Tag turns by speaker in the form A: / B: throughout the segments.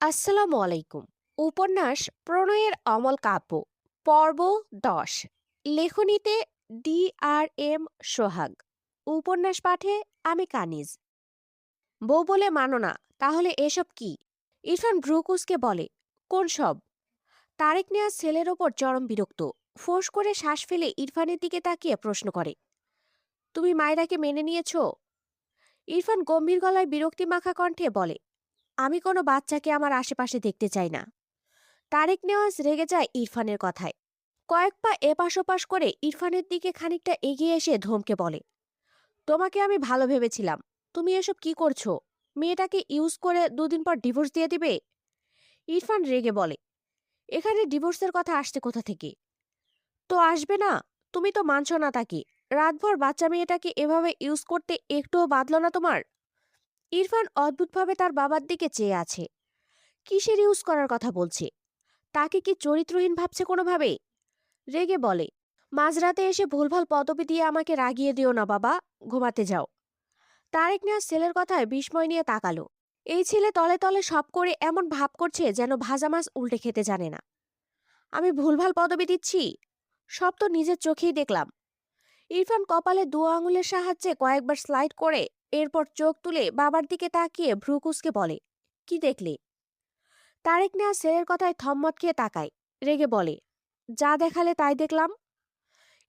A: আসসালামু আলাইকুম। উপন্যাস প্রণয়ের অমল কাব্য পর্ব ১০। লেখনীতে ডি আর এম সোহাগ। উপন্যাস পাঠে আমি কানিজ। বউ বলে মানো না, তাহলে এসব কি? ইরফান ব্রুকুসকে বলে, কোন সব? তারেক নেওয়া ছেলের ওপর চরম বিরক্ত। ফোঁস করে শ্বাস ফেলে ইরফানের দিকে তাকিয়ে প্রশ্ন করে, তুমি মায়রাকে মেনে নিয়েছো? ইরফান গম্ভীর গলায় বিরক্তি মাখা কণ্ঠে বলে, আমি কোনো বাচ্চাকে আমার আশেপাশে দেখতে চাই না। তারেক নেওয়াজ রেগে যায় ইরফানের কথায়। কয়েক পা এপাশ ওপাশ করে ইরফানের দিকে খানিকটা এগিয়ে এসে ধমকে বলে, তোমাকে আমি ভালো ভেবেছিলাম। তুমি এসব কি করছো? মেয়েটাকে ইউজ করে দুদিন পর ডিভোর্স দিয়ে দিবে? ইরফান রেগে বলে, এখানে ডিভোর্সের কথা আসছে কোথা থেকে? তো আসবে না। তুমি তো মানছো না তাকে। রাতভর বাচ্চা মেয়েটাকে এভাবে ইউজ করতে একটুও বাধল না তোমার? ইরফান অদ্ভুতভাবে তার বাবার দিকে চেয়ে আছে। কিসের ইউজ করার কথা বলছে? তাকে কি চরিত্রহীন ভাবছে কোনোভাবে? রেগে বলে, মাঝরাতে এসে ভুলভাল পদবি দিয়ে আমাকে রাগিয়ে দিও না বাবা। ঘুমাতে যাও। তারেক নেওয়া ছেলের কথায় বিস্ময় নিয়ে তাকালো। এই ছেলে তলে তলে সব করে এমন ভাব করছে যেন ভাজা মাছ উল্টে খেতে জানে না। আমি ভুলভাল পদবি দিচ্ছি? সব তো নিজের চোখেই দেখলাম। ইরফান কপালে দু আঙুলের সাহায্যে কয়েকবার স্লাইড করে এরপর চোখ তুলে বাবার দিকে তাকিয়ে ভ্রুকুসকে বলে, কি দেখলে? তারেক নেওয়া ছেলের কথায় থম্মত খেয়ে তাকায়। রেগে বলে, যা দেখালে তাই দেখলাম।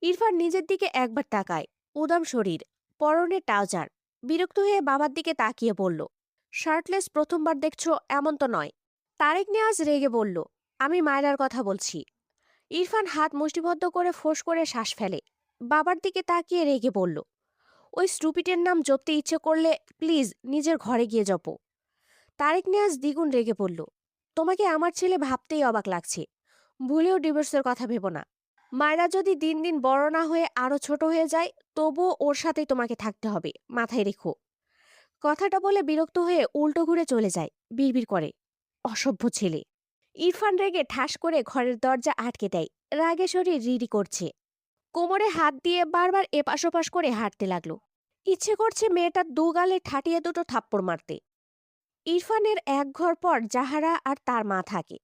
A: ইরফান নিজের দিকে একবার তাকায়। উদাম শরীর, পরনে ট্রাউজার। বিরক্ত হয়ে বাবার দিকে তাকিয়ে বলল, শার্টলেস প্রথমবার দেখছো এমন তো নয়। তারেক নেওয়াজ রেগে বলল, আমি মায়রার কথা বলছি। ইরফান হাত মুষ্টিবদ্ধ করে ফোঁস করে শ্বাস ফেলে। বাবার দিকে তাকিয়ে রেগে বলল, ওই স্টুপিটের নাম জপতে ইচ্ছে করলে প্লিজ নিজের ঘরে গিয়ে জপো। তারেক নেওয়াজ দ্বিগুণ রেগে বলল, তোমাকে আমার ছেলে ভাবতেই অবাক লাগছে। ভুলেও ডিভোর্সের কথা ভেবো না। মায়েরা যদি দিন দিন বড় না হয়ে আরো ছোট হয়ে যায়, তবুও ওর সাথেই তোমাকে থাকতে হবে, মাথায় রেখো। কথাটা বলে বিরক্ত হয়ে উল্টো ঘুরে চলে যায়। বিড়বিড় করে, অসভ্য ছেলে। ইরফান রেগে ঠাস করে ঘরের দরজা আটকে দেয়। রাগে শরীর রিরি করছে। কোমরে হাত দিয়ে বারবার এপাশ ওপাশ করে হাঁটতে লাগলো। ইচ্ছে করছে মেয়েটার দু গালে ঠাটিয়ে দুটো থাপ্পড় মারতে। ইরফানের এক ঘর পর জাহারা আর তার মা থাকে।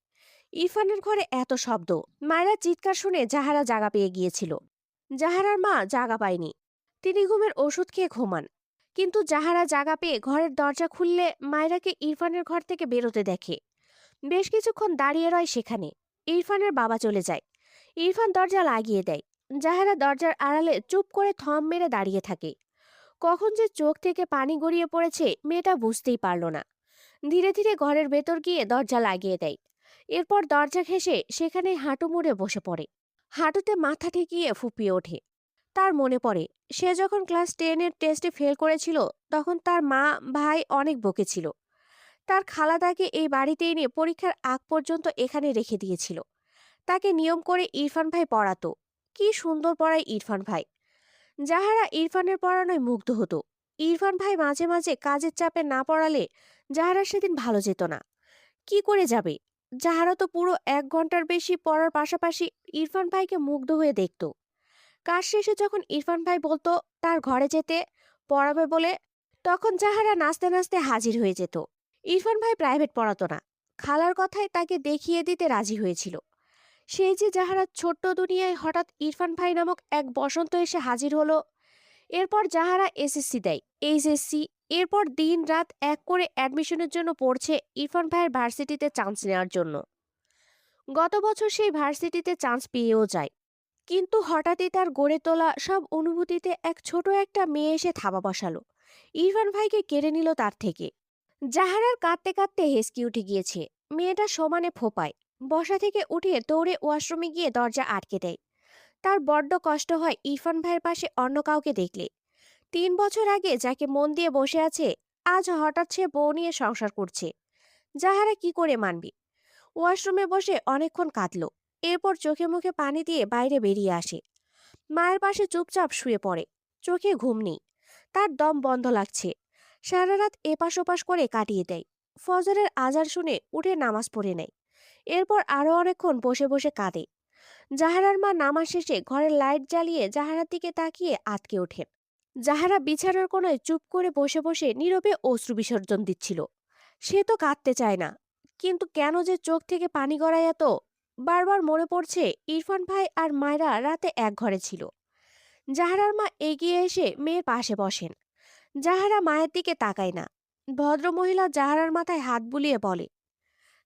A: ইরফানের ঘরে এত শব্দ। মায়েরা চিৎকার শুনে জাহারা জাগা পেয়ে গিয়েছিল। জাহারার মা জাগা পায়নি। তিনি ঘুমের ওষুধ খেয়ে ঘুমান। কিন্তু জাহারা জাগা পেয়ে ঘরের দরজা খুললে মায়েরাকে ইরফানের ঘর থেকে বেরোতে দেখে। বেশ কিছুক্ষণ দাঁড়িয়ে রয় সেখানে। ইরফানের বাবা চলে যায়। ইরফান দরজা লাগিয়ে দেয়। জাহারা দরজার আড়ালে চুপ করে থম মেরে দাঁড়িয়ে থাকে। কখন যে চোখ থেকে পানি গড়িয়ে পড়েছে মেয়েটা বুঝতেই পারল না। ধীরে ধীরে ঘরের ভেতর গিয়ে দরজা লাগিয়ে দেয়। এরপর দরজা ঘেঁষে সেখানে হাঁটু মুড়ে বসে পড়ে। হাঁটুতে মাথা ঠেকিয়ে ফুপিয়ে ওঠে। তার মনে পড়ে, সে যখন ক্লাস 10-এর টেস্টে ফেল করেছিল তখন তার মা ভাই অনেক বকেছিল। তার খালা তাকে এই বাড়িতে এনে পরীক্ষার আগ পর্যন্ত এখানে রেখে দিয়েছিল। তাকে নিয়ম করে ইরফান ভাই পড়াতো। কি সুন্দর পড়ায় ইরফান ভাই। যাহারা ইরফানের পড়ানোয় মুগ্ধ হতো। ইরফান ভাই মাঝে মাঝে কাজের চাপে না পড়ালে যাহারা সেদিন ভালো যেত না। কি করে যাবে? যাহারা তো পুরো 1 ঘন্টার বেশি পড়ার পাশাপাশি ইরফান ভাইকে মুগ্ধ হয়ে দেখত। কাজ শেষে যখন ইরফান ভাই বলতো তার ঘরে যেতে পড়াবে বলে, তখন যাহারা নাচতে নাচতে হাজির হয়ে যেত। ইরফান ভাই প্রাইভেট পড়াতো না। খালার কথায় তাকে দেখিয়ে দিতে রাজি হয়েছিল। সেই যে যাহারা ছোট্ট দুনিয়ায় হঠাৎ ইরফান ভাই নামক এক বসন্ত এসে হাজির হলো। এরপর যাহারা এসএসসি দেয়, এইচএসসি। এরপর দিন রাত এক করে অ্যাডমিশনের জন্য পড়ছে ইরফান ভাইয়ের ভার্সিটিতে চান্স নেওয়ার জন্য। গত বছর সেই ভার্সিটিতে চান্স পেয়েও যায়। কিন্তু হঠাৎই তার গড়ে তোলা সব অনুভূতিতে এক ছোট একটা মেয়ে এসে থাবা বসালো। ইরফান ভাইকে কেড়ে নিল তার থেকে। জাহারার কাঁদতে কাঁদতে হেসকি উঠে গিয়েছে। মেয়েটা সমানে ফোপায়। বসা থেকে উঠে দৌড়ে ওয়াশরুমে গিয়ে দরজা আটকে দেয়। তার বড্ড কষ্ট হয় ইরফান ভাইয়ের পাশে অন্য কাউকে দেখলে। 3 বছর আগে যাকে মন দিয়ে বসে আছে, আজ হঠাৎ সে বউ নিয়ে সংসার করছে। যাহারা কি করে মানবে? ওয়াশরুমে বসে অনেকক্ষণ কাঁদল। এরপর চোখে মুখে পানি দিয়ে বাইরে বেরিয়ে আসে। মায়ের পাশে চুপচাপ শুয়ে পড়ে। চোখে ঘুম নেই। তার দম বন্ধ লাগছে। সারা রাত এপাশ ওপাশ করে কাটিয়ে দেয়। ফজরের আজান শুনে উঠে নামাজ পড়ে নেয়। এরপর আরো অনেকক্ষণ বসে বসে কাঁদে। জাহারার মা নামাজ শেষে ঘরের লাইট জ্বালিয়ে জাহারার দিকে তাকিয়ে আটকে ওঠেন। জাহারা বিছানার কোণায় চুপ করে বসে বসে নীরবে অশ্রু বিসর্জন দিচ্ছিল। সে তো কাঁদতে চায় না, কিন্তু কেন যে চোখ থেকে পানি গড়ায় এত? বারবার মনে পড়ছে ইরফান ভাই আর মায়রা রাতে এক ঘরে ছিল। জাহারার মা এগিয়ে এসে মেয়ের পাশে বসেন। জাহারা মায়ের দিকে তাকায় না। ভদ্রমহিলা জাহারার মাথায় হাত বুলিয়ে বলে,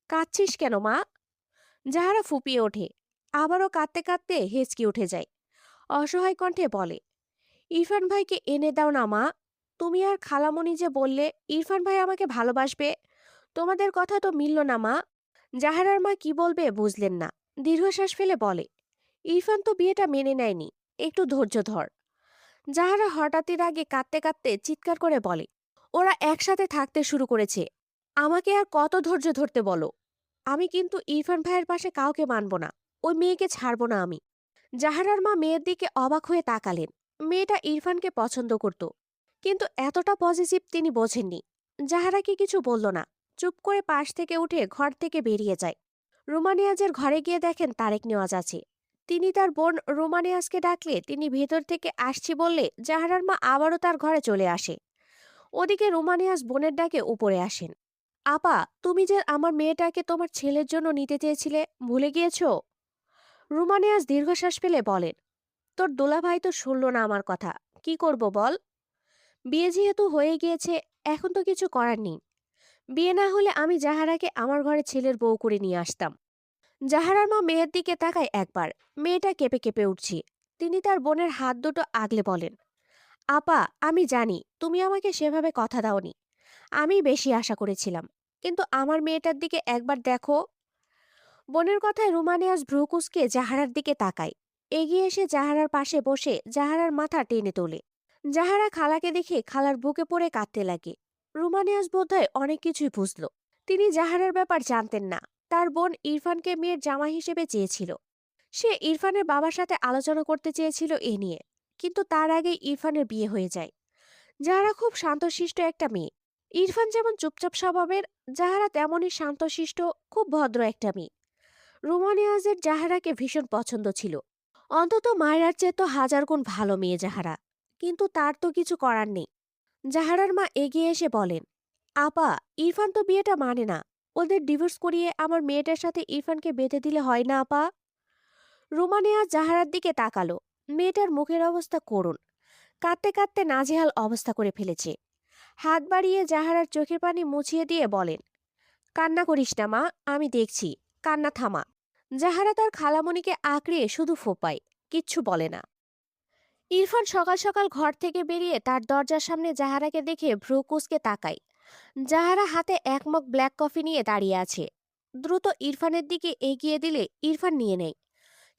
A: কাঁদছিস কেন মা? জাহারা ফুপিয়ে ওঠে। আবারও কাঁদতে কাঁদতে হেঁচকি উঠে যায়। অসহায় কণ্ঠে বলে, ইরফান ভাইকে এনে দাও না মা। তুমি আর খালামণি যে বললে ইরফান ভাই আমাকে ভালোবাসবে, তোমাদের কথা তো মিলল না মা। জাহারার মা কি বলবে বুঝলেন না। দীর্ঘশ্বাস ফেলে বলে, ইরফান তো বিয়েটা মেনে নেয়নি, একটু ধৈর্য ধর। জাহারা হঠাৎই রাগে কাঁদতে কাঁদতে চিৎকার করে বলে, ওরা একসাথে থাকতে শুরু করেছে, আমাকে আর কত ধৈর্য ধরতে বলো? আমি কিন্তু ইরফান ভাইয়ের পাশে কাউকে মানব না, ওই মেয়েকে ছাড়বো না আমি। জাহারার মা মেয়ের দিকে অবাক হয়ে তাকালেন। মেয়েটা ইরফানকে পছন্দ করত, কিন্তু এতটা পজিটিভ তিনি বোঝেননি। জাহারাকে কিছু বলল না, চুপ করে পাশ থেকে উঠে ঘর থেকে বেরিয়ে যায়। রোমানিয়াজের ঘরে গিয়ে দেখেন তারেক নেওয়াজ আছে। তিনি তার বোন রোমানিয়াজকে ডাকলে তিনি ভেতর থেকে আসছি বললে জাহারার মা আবারও তার ঘরে চলে আসে। ওদিকে রোমানিয়াজ বোনের ডাকে উপরে আসেন। আপা, তুমি যে আমার মেয়েটাকে তোমার ছেলের জন্য নিতে চেয়েছিলে, ভুলে গিয়েছো? রোমানিয়াজ দীর্ঘশ্বাস ফেলে বলেন, তোর দোলাভাই তো শুনল না আমার কথা, কি করব বল? বিয়ে যেহেতু হয়ে গিয়েছে, এখন তো কিছু করার নেই। বিয়ে না হলে আমি জাহারাকে আমার ঘরে ছেলের বউ করে নিয়ে আসতাম। জাহারার মা মেয়ের দিকে তাকায় একবার। মেয়েটা কেঁপে কেঁপে উঠছে। তিনি তার বোনের হাত দুটো আগলে বলেন, আপা, আমি জানি তুমি আমাকে সেভাবে কথা দাওনি, আমি বেশি আশা করেছিলাম, কিন্তু আমার মেয়েটার দিকে একবার দেখো। বোনের কথায় রোমানিয়াস ভ্রু কুঁচকে জাহারার দিকে তাকায়। এগিয়ে এসে জাহারার পাশে বসে জাহারার মাথা টেনে তোলে। জাহারা খালাকে দেখে খালার বুকে পড়ে কাঁদতে লাগে। রোমানিয়াস বোধহয় অনেক কিছুই বুঝল। তিনি জাহারার ব্যাপার জানতেন না। তার বোন ইরফানকে মেয়ের জামা হিসেবে চেয়েছিল। সে ইরফানের বাবার সাথে আলোচনা করতে চেয়েছিল এ নিয়ে, কিন্তু তার আগে ইরফানের বিয়ে হয়ে যায়। জাহারা খুব শান্তশিষ্ট একটা মেয়ে। ইরফান যেমন চুপচাপ স্বভাবের, জাহারা তেমনই শান্তশিষ্ট, খুব ভদ্র একটা মেয়ে। রোমানিয়াজের জাহারাকে ভীষণ পছন্দ ছিল। অন্তত মায়রার চেয়ে তো হাজার গুণ ভালো মেয়ে জাহারা। কিন্তু তার তো কিছু করার নেই। জাহারার মা এগিয়ে এসে বলেন, আপা, ইরফান তো বিয়েটা মানে না। ওদের ডিভোর্স করিয়ে আমার মেয়েটার সাথে ইরফানকে বেঁধে দিলে হয় না আপা? রোমানিয়া জাহারার দিকে তাকালো। মেয়েটার মুখের অবস্থা করুণ। কাঁদতে কাঁদতে নাজেহাল অবস্থা করে ফেলেছে। হাত বাড়িয়ে জাহারার চোখের পানি মুছিয়ে দিয়ে বলেন, কান্না করিস না মা, আমি দেখছি, কান্না থামা। জাহারা তার খালামণিকে আঁকড়িয়ে শুধু ফোপায়, কিচ্ছু বলে না। ইরফান সকাল সকাল ঘর থেকে বেরিয়ে তার দরজার সামনে জাহারাকে দেখে ভ্রু কুঁচকে তাকায়। জাহারা হাতে এক মগ ব্ল্যাক কফি নিয়ে দাঁড়িয়ে আছে। দ্রুত ইরফানের দিকে এগিয়ে দিলে ইরফান নিয়ে নেয়।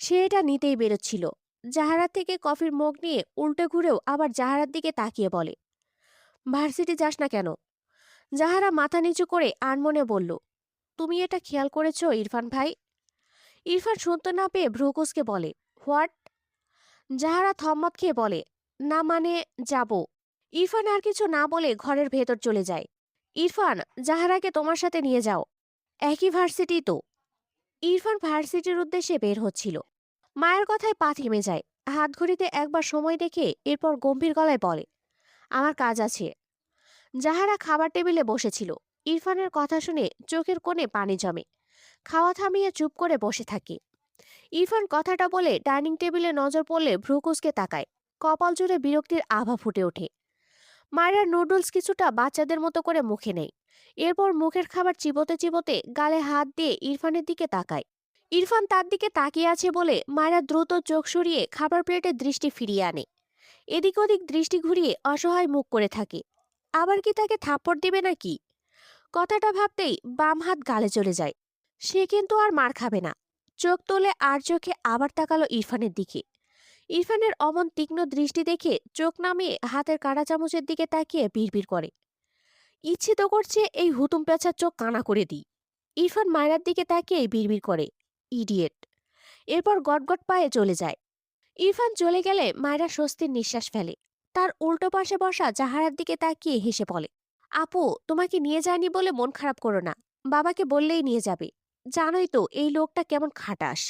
A: সে এটা নিতেই বেরোচ্ছিল। জাহারা থেকে কফির মগ নিয়ে উল্টে ঘুরেও আবার জাহারার দিকে তাকিয়ে বলে, ভার্সিটি যাস না কেন? জাহারা মাথা নিচু করে আনমনে বলল, তুমি এটা খেয়াল করেছো ইরফান ভাই? ইরফান শুনতে না পেয়ে ভ্রু কুঁচকে বলে, হোয়াট? জাহারা থম্মত খেয়ে বলে, না মানে, যাব। ইরফান আর কিছু না বলে ঘরের ভেতর চলে যায়। ইরফান, জাহারাকে তোমার সাথে নিয়ে যাও, একই ভার্সিটি তো। ইরফান ভার্সিটির উদ্দেশ্যে বের হচ্ছিল। মায়ের কথায় পা থেমে যায়। হাত ঘড়িতে একবার সময় দেখে এরপর গম্ভীর গলায় বলে, আমার কাজ আছে। জাহারা খাবার টেবিলে বসেছিল। ইরফানের কথা শুনে চোখের কোণে পানি জমে। খাওয়া থামিয়ে চুপ করে বসে থাকে। ইরফান কথাটা বলে ডাইনিং টেবিলে নজর পড়লে ভ্রু কুঁচকে তাকায়। কপাল জুড়ে বিরক্তির আভা ফুটে ওঠে। মায়েরা নুডলস কিছুটা বাচ্চাদের মতো করে মুখে নেয়। এরপর মুখের খাবার চিবোতে চিবোতে গালে হাত দিয়ে ইরফানের দিকে তাকায়। ইরফান তার দিকে তাকিয়ে আছে বলে মায়েরা দ্রুত চোখ সরিয়ে খাবার প্লেটে দৃষ্টি ফিরিয়ে আনে। এদিক ওদিক দৃষ্টি ঘুরিয়ে অসহায় মুখ করে থাকে। আবার কি তাকে থাপ্পড় দিবে নাকি? কথাটা ভাবতেই বাম হাত গালে চলে যায়। সে কিন্তু আর মার খাবে না। চোখ তোলে আর চোখে আবার তাকালো ইরফানের দিকে। ইরফানের অমন তীক্ষ্ণ দৃষ্টি দেখে চোখ নামিয়ে হাতের কাঁটা চামচের দিকে তাকিয়ে বিড়বিড় করে, ইচ্ছে তো করছে এই হুতুম পেঁচার চোখ কানা করে দিই। ইরফান মায়েরার দিকে তাকিয়ে বিড়বিড় করে, ইডিয়েট। এরপর গটগট পায়ে চলে যায়। ইরফান চলে গেলে মায়েরা স্বস্তির নিঃশ্বাস ফেলে। তার উল্টো পাশে বসা জাহারার দিকে তাকিয়ে হেসে বলে, আপু, তোমাকে নিয়ে যায়নি বলে মন খারাপ করো না, বাবাকে বললেই নিয়ে যাবে। জানোই তো এই লোকটা কেমন খাটাস।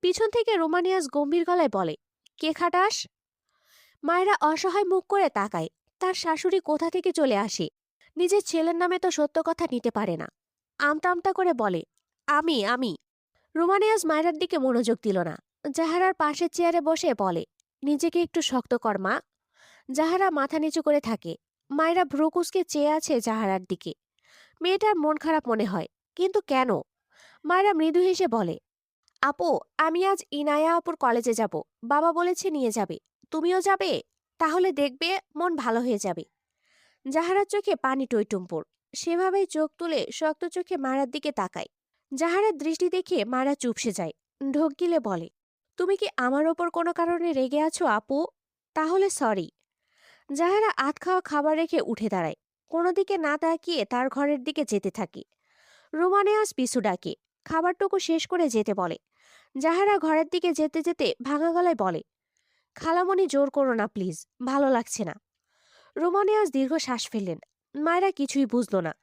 A: পিছন থেকে রোমানিয়াস গম্ভীর গলায় বলে, কে খাটাস? মায়েরা অসহায় মুখ করে তাকায়। তার শাশুড়ি কোথা থেকে চলে আসে। নিজের ছেলের নামে তো সত্য কথা নিতে পারে না। আমতা আমতা করে বলে, আমি। রোমানিয়াস মায়রার দিকে মনোযোগ দিল না। জাহারার পাশের চেয়ারে বসে বলে, নিজেকে একটু শক্ত কর মা। জাহারা মাথা নিচু করে থাকে। মায়রা ভ্রুকুসকে চেয়ে আছে জাহারার দিকে। মেয়েটার মন খারাপ মনে হয়, কিন্তু কেন? মায়রা মৃদু হেসে বলে, আপু, আমি আজ ইনায়া আপুর কলেজে যাব। বাবা বলেছে নিয়ে যাবে। তুমিও যাবে? তাহলে দেখবে মন ভালো হয়ে যাবে। জাহারার চোখে পানি টইটুম্বুর। সেভাবেই চোখ তুলে শক্ত চোখে মারার দিকে তাকায়। জাহারার দৃষ্টি দেখে মারা চুপসে যায়। ঢোক গিলে বলে, তুমি কি আমার ওপর কোনো কারণে রেগে আছো আপু? তাহলে সরি। জাহারা আধ খাওয়া খাবার রেখে উঠে দাঁড়ায়। কোনো দিকে না তাকিয়ে তার ঘরের দিকে যেতে থাকে। রোমানিয়াস পিছু ডাকে। খাবারটুকু শেষ করে যেতে বলে। জাহারা ঘরের দিকে যেতে যেতে ভাঙা গলায় বলে, খালামণি জোর করো না প্লিজ, ভালো লাগছে না। রোমানিয়াস দীর্ঘ শ্বাস ফেললেন। মায়রা কিছুই বুঝল না।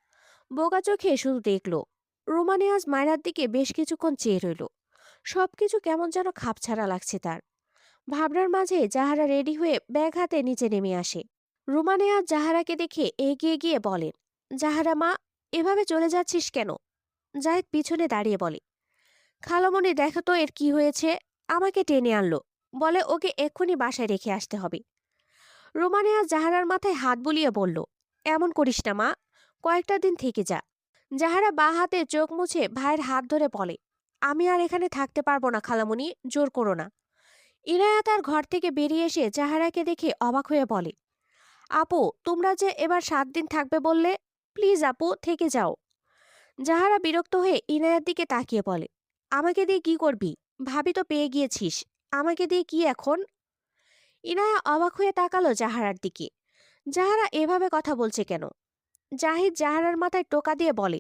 A: বোকা চোখে শুধু দেখল। রোমানিয়াস মায়রার দিকে বেশ কিছুক্ষণ চেয়ে রইল। সবকিছু কেমন যেন খাপছাড়া লাগছে তার। ভাবনার মাঝে জাহারা রেডি হয়ে ব্যাগ হাতে নিচে নেমে আসে। রোমানিয়াস জাহারাকে দেখে এগিয়ে গিয়ে বলেন, জাহারা মা, এভাবে চলে যাচ্ছিস কেন? জাহিদ পিছনে দাঁড়িয়ে বলে, খালামণি দেখো তো এর কি হয়েছে। আমাকে টেনে আনলো, বলে ওকে এক্ষুনি বাসায় রেখে আসতে হবে। রোমানিয়া জাহারার মাথায় হাত বুলিয়ে বলল, এমন করিস না মা, কয়েকটা দিন থেকে যা। জাহারা বা হাতে চোখ মুছে ভাইয়ের হাত ধরে বলে, আমি আর এখানে থাকতে পারবো না খালামণি, জোর করো না। ইনায়া তার ঘর থেকে বেরিয়ে এসে জাহারাকে দেখে অবাক হয়ে বলে, আপু, তোমরা যে এবার 7 দিন থাকবে বললে, প্লিজ আপু থেকে যাও। জাহারা বিরক্ত হয়ে ইনায়ার দিকে তাকিয়ে বলে, আমাকে দিয়ে কি করবি? ভাবি তো পেয়ে গিয়েছিস, আমাকে দিয়ে কি এখন? ইনায়া অবাক হয়ে তাকালো জাহারার দিকে। জাহারা এভাবে কথা বলছে কেন? জাহিদ জাহারার মাথায় টোকা দিয়ে বলে,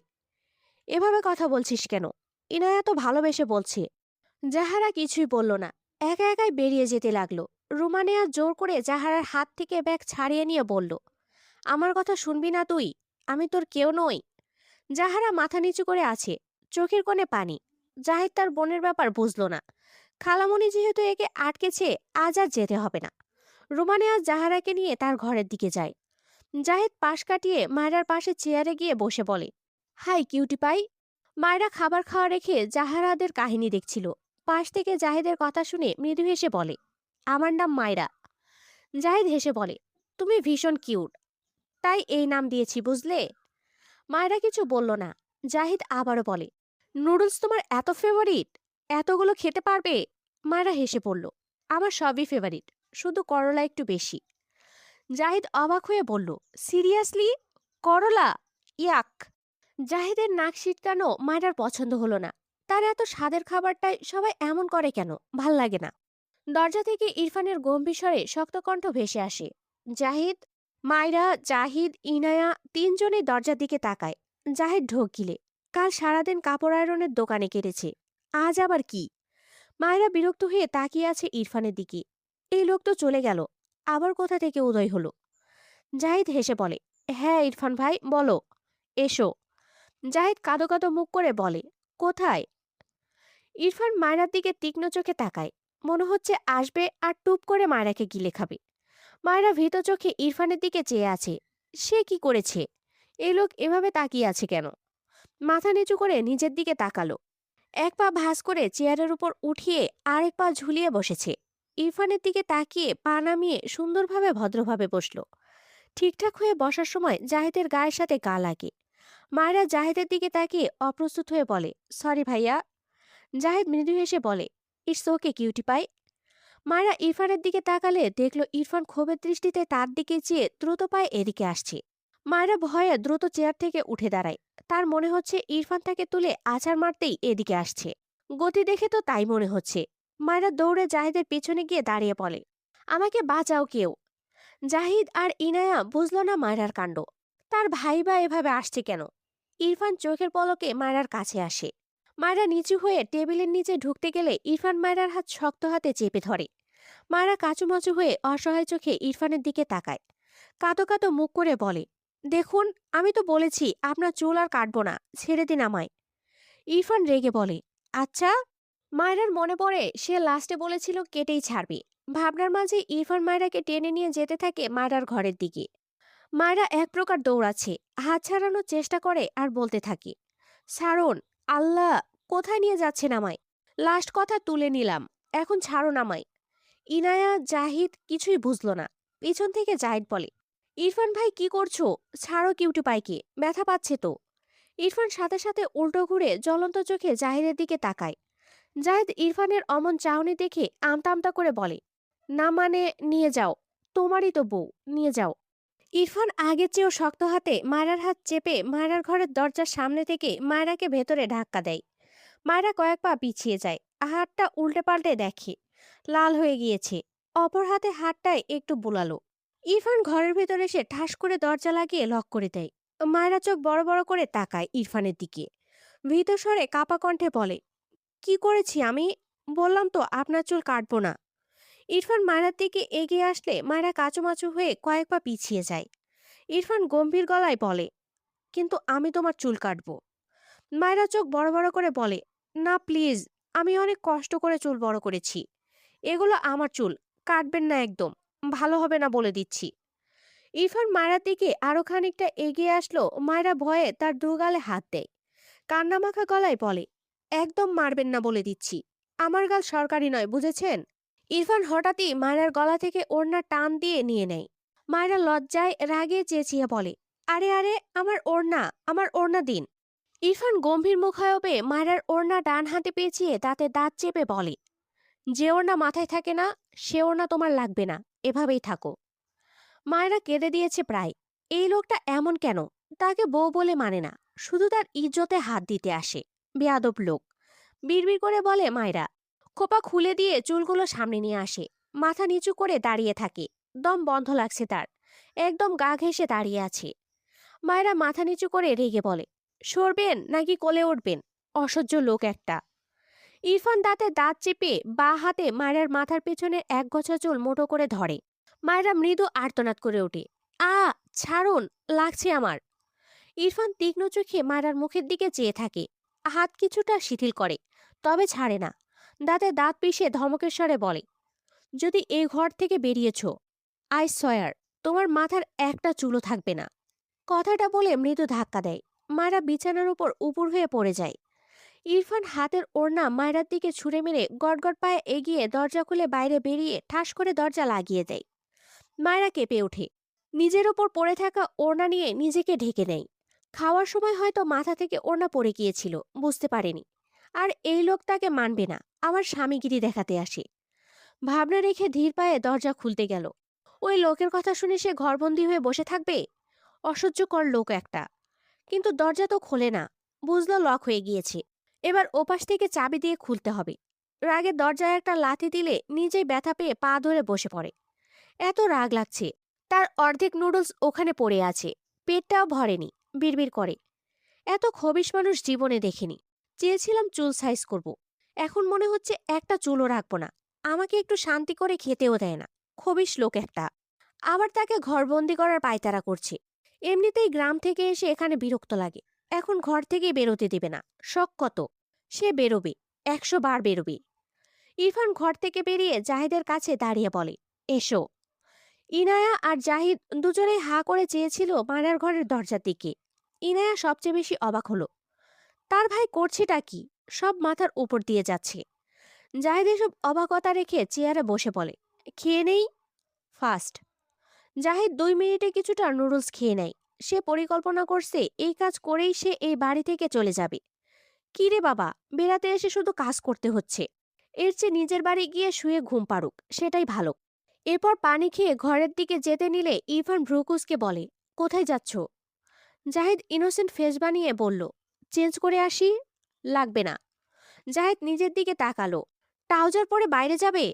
A: এভাবে কথা বলছিস কেন? ইনায়া তো ভালোবেসে বলছে। জাহারা কিছুই বলল না, একা একাই বেরিয়ে যেতে লাগলো। রুমানিয়া জোর করে জাহারার হাত থেকে ব্যাগ ছাড়িয়ে নিয়ে বলল, আমার কথা শুনবি না তুই? আমি তোর কেউ নই। জাহারা মাথা নিচু করে আছে, চোখের কোণে পানি। জাহিদ তার বোনের ব্যাপার বুঝল না। খালামণি যেহেতু একে আটকেছে, আজ আর যেতে হবে না। রোমানিয়া জাহারাকে নিয়ে তার ঘরের দিকে যায়। জাহিদ পাশ কাটিয়ে মায়রার পাশে চেয়ারে গিয়ে বসে বলে, হাই কিউটি পাই। মায়রা খাবার খাওয়া রেখে জাহারাদের কাহিনী দেখছিল। পাশ থেকে জাহিদের কথা শুনে মৃদু হেসে বলে, আমার নাম মায়রা। জাহিদ হেসে বলে, তুমি ভীষণ কিউট, তাই এই নাম দিয়েছি বুঝলে। মায়রা কিছু বলল না। জাহিদ আবারও বলে, নুডলস তোমার এত ফেভারিট? এতগুলো খেতে পারবে? মায়রা হেসে পড়ল, আমার সবই ফেভারিট, শুধু করলা একটু বেশি। জাহিদ অবাক হয়ে বলল, সিরিয়াসলি? করলা? ইয়াক। জাহিদের নাক সিটকানো মায়রার পছন্দ হলো না। তার এত স্বাদের খাবারটাই সবাই এমন করে কেন, ভাল লাগে না। দরজা থেকে ইরফানের গম্ভীর স্বরে শক্ত কণ্ঠ ভেসে আসে, জাহিদ। মায়রা, জাহিদ, ইনায়া তিনজনে দরজার দিকে তাকায়। জাহিদ ঢোক গিলে, কাল সারাদিন কাপড় আয়রনের দোকানে কেটেছে, আজ আবার কি? মায়রা বিরক্ত হয়ে তাকিয়ে আছে ইরফানের দিকে। এই লোক তো চলে গেল, আবার কোথা থেকে উদয় হলো? জাহিদ হেসে বলে, হ্যাঁ ইরফান ভাই বলো। এসো। জাহিদ কাঁদো কাঁদো মুখ করে বলে, কোথায়? ইরফান মায়রার দিকে তীক্ষ্ণ চোখে তাকায়। মনে হচ্ছে আসবে আর টুপ করে মায়রাকে গিলে খাবে। মায়রা ভীত চোখে ইরফানের দিকে চেয়ে আছে। সে কি করেছে? এই লোক এভাবে তাকিয়ে আছে কেন? মাথা নিচু করে নিজের দিকে তাকালো। এক পা ভাঁজ করে চেয়ারের উপর উঠিয়ে আরেক পা ঝুলিয়ে বসেছে। ইরফানের দিকে তাকিয়ে পা নামিয়ে সুন্দরভাবে ভদ্রভাবে বসল। ঠিকঠাক হয়ে বসার সময় জাহিদের গায়ের সাথে গা লাগে। মায়েরা জাহিদের দিকে তাকিয়ে অপ্রস্তুত হয়ে বলে, সরি ভাইয়া। জাহিদ মৃদু হেসে বলে, ইটস ওকে কিউটি পাই। মায়েরা ইরফানের দিকে তাকালে দেখল ইরফান ক্ষোভের দৃষ্টিতে তার দিকে চেয়ে দ্রুত পায়ে এদিকে আসছে। মায়েরা ভয়ে দ্রুত চেয়ার থেকে উঠে দাঁড়ায়। তার মনে হচ্ছে ইরফান তাকে তুলে আছাড় মারতেই এদিকে আসছে। গতি দেখে তো তাই মনে হচ্ছে। মায়েরা দৌড়ে জাহিদের পেছনে গিয়ে দাঁড়িয়ে বলে, আমাকে বাঁচাও কেউ। জাহিদ আর ইনায়া বুঝল না মায়রার কাণ্ড। তার ভাই বা এভাবে আসছে কেন? ইরফান চোখের পলকে মায়রার কাছে আসে। মায়রা নিচু হয়ে টেবিলের নিচে ঢুকতে গেলে ইরফান মায়রার হাত শক্ত হাতে চেপে ধরে। মায়রা কাচুমাচু হয়ে অসহায় চোখে ইরফানের দিকে তাকায়। কাঁদো কাঁদো মুখ করে বলে, দেখুন, আমি তো বলেছি আপনার চুল আর কাটবো না, ছেড়ে দিন আমায়। ইরফান রেগে বলে, আচ্ছা। মায়রার মনে পড়ে সে লাস্টে বলেছিল কেটেই ছাড়বে। ভাবনার মাঝে ইরফান মায়রাকে টেনে নিয়ে যেতে থাকে মায়রার ঘরের দিকে। মায়রা এক প্রকার দৌড়াচ্ছে, হাত ছাড়ানোর চেষ্টা করে আর বলতে থাকে, ছাড়ুন, আল্লাহ, কোথায় নিয়ে যাচ্ছেন আমায়? লাস্ট কথা তুলে নিলাম, এখন ছাড়ুন আমায়। ইনায়া জাহিদ কিছুই বুঝলো না। পিছন থেকে জাহিদ বলে, ইরফান ভাই কি করছো? ছাড়ো কিউটি পাইকে, ব্যথা পাচ্ছে তো। ইরফান সাথে সাথে উল্টো ঘুরে জ্বলন্ত চোখে জাহিদের দিকে তাকায়। জাহিদ ইরফানের অমন চাহনি দেখে আমতা আমতা করে বলে, না মানে নিয়ে যাও, তোমারই তো বউ, নিয়ে যাও। ইরফান আগের চেয়েও শক্ত হাতে মায়রার হাত চেপে মায়রার ঘরের দরজার সামনে থেকে মায়রাকে ভেতরে ধাক্কা দেয়। মায়রা কয়েক পা পিছিয়ে যায়, হাতটা উল্টে পাল্টে দেখে লাল হয়ে গিয়েছে। অপর হাতে হাতটায় একটু বুলালো। ইরফান ঘরের ভেতরে এসে ঠাস করে দরজা লাগিয়ে লক করে দেয়। মায়রা চোখ বড় বড় করে তাকায় ইরফানের দিকে। ভীত স্বরে কাপা কণ্ঠে বলে, কি করেছি আমি? বললাম তো আপনার চুল কাটবো না। ইরফান মায়রার দিকে এগিয়ে আসলে মায়রা কাচুমাচু হয়ে কয়েক পা পিছিয়ে যায়। ইরফান গম্ভীর গলায় বলে, কিন্তু আমি তোমার চুল কাটবো। মায়রা চোখ বড় বড় করে বলে, না প্লিজ, আমি অনেক কষ্ট করে চুল বড় করেছি। এগুলো আমার চুল, কাটবেন না একদম, ভালো হবে না বলে দিচ্ছি। ইরফান মায়রার দিকে আরো খানিকটা এগিয়ে আসলো। মায়রা ভয়ে তার দুগালে হাত দেয়। কান্নামাখা গলায় বলে, একদম মারবেন না বলে দিচ্ছি, আমার গাল সরকারি নয়, বুঝেছেন? ইরফান হঠাৎই মায়রার গলা থেকে ওড়না টান দিয়ে নিয়ে নেয়। মায়রা লজ্জায় রাগে চেঁচিয়ে বলে, আরে আরে, আমার ওড়না, আমার ওড়না দিন। ইরফান গম্ভীর মুখায়বে মায়রার ওড়না ডান হাতে পেঁচিয়ে তাতে দাঁত চেপে বলে, যে ওড়না মাথায় থাকে না সে ওড়না তোমার লাগবে না, এভাবেই থাকো। মায়েরা কেঁদে দিয়েছে প্রায়। এই লোকটা এমন কেন? তাকে বউ বলে মানে না, শুধু তার ইজ্জতে হাত দিতে আসে। বেয়াদব লোক, বিড়বিড় করে বলে মায়েরা। খোপা খুলে দিয়ে চুলগুলো সামনে নিয়ে আসে। মাথা নিচু করে দাঁড়িয়ে থাকে। দম বন্ধ লাগছে তার, একদম গা ঘেঁষে দাঁড়িয়ে আছে। মায়েরা মাথা নিচু করে রেগে বলে, সরবেন নাকি কোলে উঠবেন? অসহ্য লোক একটা। ইরফান দাঁতে দাঁত চেপে বা হাতে মায়েরার মাথার পেছনে এক গছা চুল মোটো করে ধরে। মায়েরা মৃদু আর্তনাদ করে ওঠে, আ, ছাড়ুন, লাগছে আমার। ইরফান তীক্ষ্ণ চোখে মায়েরার মুখের দিকে চেয়ে থাকে। হাত কিছুটা শিথিল করে, তবে ছাড়ে না। দাঁতে দাঁত পিষে ধমকের স্বরে বলে, যদি এই ঘর থেকে বেরিয়েছ, আই সয়ার, তোমার মাথার একটা চুলও থাকবে না। কথাটা বলে মৃদু ধাক্কা দেয়। মায়েরা বিছানার উপর উপুর হয়ে পড়ে যায়। ইরফান হাতের ওড়না মায়রার দিকে ছুঁড়ে মেরে গটগট পায়ে এগিয়ে দরজা খুলে বাইরে বেরিয়ে ঠাস করে দরজা লাগিয়ে দেয়। মায়রা কেঁপে ওঠে। নিজের ওপর পড়ে থাকা ওড়না নিয়ে নিজেকে ঢেকে নেয়। খাওয়ার সময় হয়তো মাথা থেকে ওড়না পড়ে গিয়েছিল, বুঝতে পারেনি। আর এই লোক তাকে মানবে না, আবার স্বামীগিরি দেখাতে আসে। ভাবনা রেখে ধীর পায়ে দরজা খুলতে গেল। ওই লোকের কথা শুনে সে ঘরবন্দি হয়ে বসে থাকবে? অসহ্যকর লোক একটা। কিন্তু দরজা তো খোলে না, বুঝলো লক হয়ে গিয়েছে। এবার ওপাশ থেকে চাবি দিয়ে খুলতে হবে। রাগে দরজায় একটা লাথি দিলে নিজেই ব্যথা পেয়ে পা ধরে বসে পড়ে। এত রাগ লাগছে, তার অর্ধেক নুডলস ওখানে পড়ে আছে, পেটটাও ভরেনি। বিড়বিড় করে, এত খবিশ মানুষ জীবনে দেখিনি। চেয়েছিলাম চুল সাইজ করব, এখন মনে হচ্ছে একটা চুলও রাখবো না। আমাকে একটু শান্তি করে খেতেও দেয় না, খবিশ লোক একটা। আবার তাকে ঘরবন্দি করার পায়তারা করছে। এমনিতেই গ্রাম থেকে এসে এখানে বিরক্ত লাগে, এখন ঘর থেকে বেরোতে দেবে না। শখ কত, সে বেরোবে, 100 বার বেরোবে। ইরফান ঘর থেকে বেরিয়ে জাহিদের কাছে দাঁড়িয়ে বলে, এসো। ইনায়া আর জাহিদ দুজনেই হা করে চেয়েছিল মারার ঘরের দরজার দিকে। ইনায়া সবচেয়ে বেশি অবাক হলো, তার ভাই করছেটা কি? সব মাথার উপর দিয়ে যাচ্ছে। জাহিদ এসব অবাকতা রেখে চেয়ারে বসে বলে, খেয়ে নেই ফার্স্ট। জাহিদ 2 মিনিটে কিছুটা নুডলস খেয়ে নেয়। সে পরিকল্পনা করছে এই কাজ করেই সে এই বাড়ি থেকে চলে যাবে। কি রে বাবা, বেড়াতে এসে শুধু কাজ করতে হচ্ছে। এর চেয়ে নিজের বাড়ি গিয়ে শুয়ে ঘুম পাড়ুক, সেটাই ভালো। এরপর পানি খেয়ে ঘরের দিকে যেতে নিলে ইরফান ভ্রুকুসকে বলে, কোথায় যাচ্ছ? জাহিদ ইনোসেন্ট ফেস বানিয়ে বলল, চেঞ্জ করে আসি। লাগবে না। জাহিদ নিজের দিকে তাকালো। ট্রাউজার পরে বাইরে যাবে?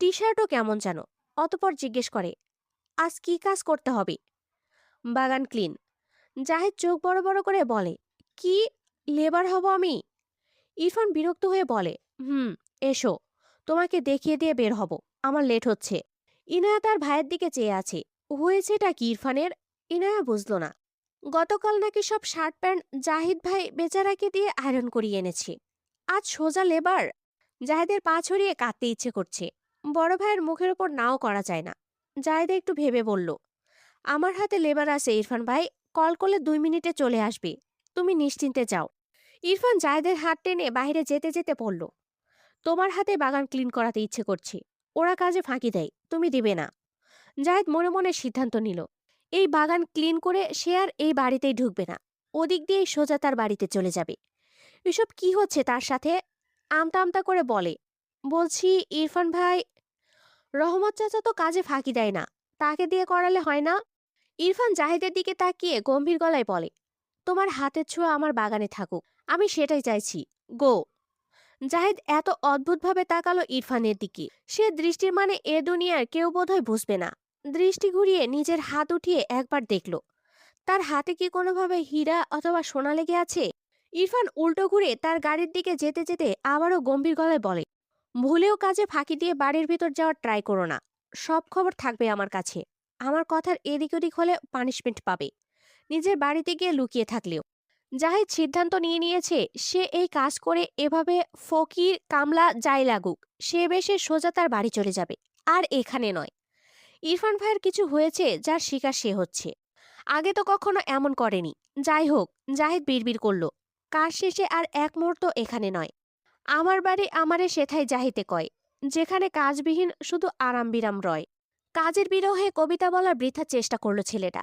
A: টি শার্টও কেমন যেন। অতপর জিজ্ঞেস করে, আজ কি কাজ করতে হবে? বাগান ক্লিন। জাহিদ চোখ বড় বড় করে বলে, কি, লেবার হব আমি? ইরফান বিরক্ত হয়ে বলে, হুম, এসো, তোমাকে দেখিয়ে দিয়ে বের হব, আমার লেট হচ্ছে। ইনায়া তার ভাইয়ের দিকে চেয়ে আছে। হয়েছেটা কি ইরফানের? ইনায়া বুঝল না। গতকাল নাকি সব শার্ট প্যান্ট জাহিদ ভাই বেচারাকে দিয়ে আয়রন করিয়ে এনেছে। আজ সোজা লেবার। জাহিদের পা ছড়িয়ে কাঁদতে ইচ্ছে করছে। বড় ভাইয়ের মুখের ওপর নাও করা যায় না। জাহিদ একটু ভেবে বলল, আমার হাতে লেবার আছে ইরফান ভাই, কল করলে 2 মিনিটে চলে আসবে, তুমি নিশ্চিন্তে যাও। ইরফান জাহেদের হাত টেনে বাইরে যেতে যেতে বলল, তোমার হাতে বাগান ক্লিন করাতে ইচ্ছে করছে। ওরা কাজে ফাঁকি দেয়, তুমি দিবে না। জাহেদ মনে মনে সিদ্ধান্ত নিল, এই বাগান ক্লিন করে সে আর এই বাড়িতেই ঢুকবে না। ওদিক দিয়েই সোজা তার বাড়িতে চলে যাবে। এসব কি হচ্ছে তার সাথে? আমতা আমতা করে বলে, বলছি ইরফান ভাই, রহমত চাচা তো কাজে ফাঁকি দেয় না, তাকে দিয়ে করালে হয় না? ইরফান জাহিদের দিকে তাকিয়ে গম্ভীর গলায় বলে, তোমার হাতের ছোঁয়া আমার বাগানে থাকুক, আমি সেটাই চাইছি। গো। জাহিদ এত অদ্ভুতভাবে তাকালো ইরফানের দিকে, সে দৃষ্টির মানে এ দুনিয়ার কেউ বোধহয় বুঝবে না। দৃষ্টি ঘুরিয়ে নিজের হাত উঠিয়ে একবার দেখল, তার হাতে কি কোনোভাবে হীরা অথবা সোনা লেগে আছে। ইরফান উল্টো ঘুরে তার গাড়ির দিকে যেতে যেতে আবারও গম্ভীর গলায় বলে, ভুলেও কাজে ফাঁকি দিয়ে বাড়ির ভিতর যাওয়ার ট্রাই করো না। সব খবর থাকবে আমার কাছে। আমার কথার এদিক ওদিক হলে পানিশমেন্ট পাবে, নিজের বাড়িতে গিয়ে লুকিয়ে থাকলেও। জাহিদ সিদ্ধান্ত নিয়ে নিয়েছে, সে এই কাজ করে এভাবে ফকির কামলা যাই লাগুক, সে বেশে সোজা তার বাড়ি চলে যাবে, আর এখানে নয়। ইরফান ভাইয়ের কিছু হয়েছে যার শিকার সে হচ্ছে। আগে তো কখনো এমন করেনি। যাই হোক, জাহিদ বিড়বিড় করল, কাজ শেষে আর এক মুহূর্ত এখানে নয়। আমার বাড়ি আমারে সেথায় যাহিতে কয়, যেখানে কাজবিহীন শুধু আরাম বিরাম রয়। কাজের বিরহে কবিতা বলার বৃথা চেষ্টা করলো ছেলেটা।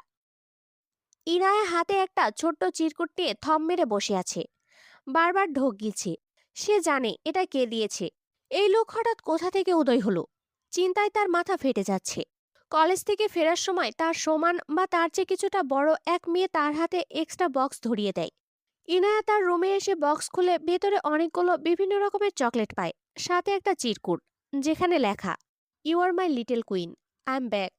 A: ইনায়া হাতে একটা ছোট্ট চিরকুট নিয়ে থম মেরে বসে আছে, বারবার ঢোক গিলছে। সে জানে এটা কে দিয়েছে। এই লোক হঠাৎ কোথা থেকে উদয় হলো? চিন্তায় তার মাথা ফেটে যাচ্ছে। কলেজ থেকে ফেরার সময় তার সমান বা তার চেয়ে কিছুটা বড় এক মেয়ে তার হাতে এক্সট্রা বক্স ধরিয়ে দেয়। ইনায়া তার রুমে এসে বক্স খুলে ভেতরে অনেকগুলো বিভিন্ন রকমের চকলেট পায়, সাথে একটা চিরকুট যেখানে লেখা, you are my little queen, I am back.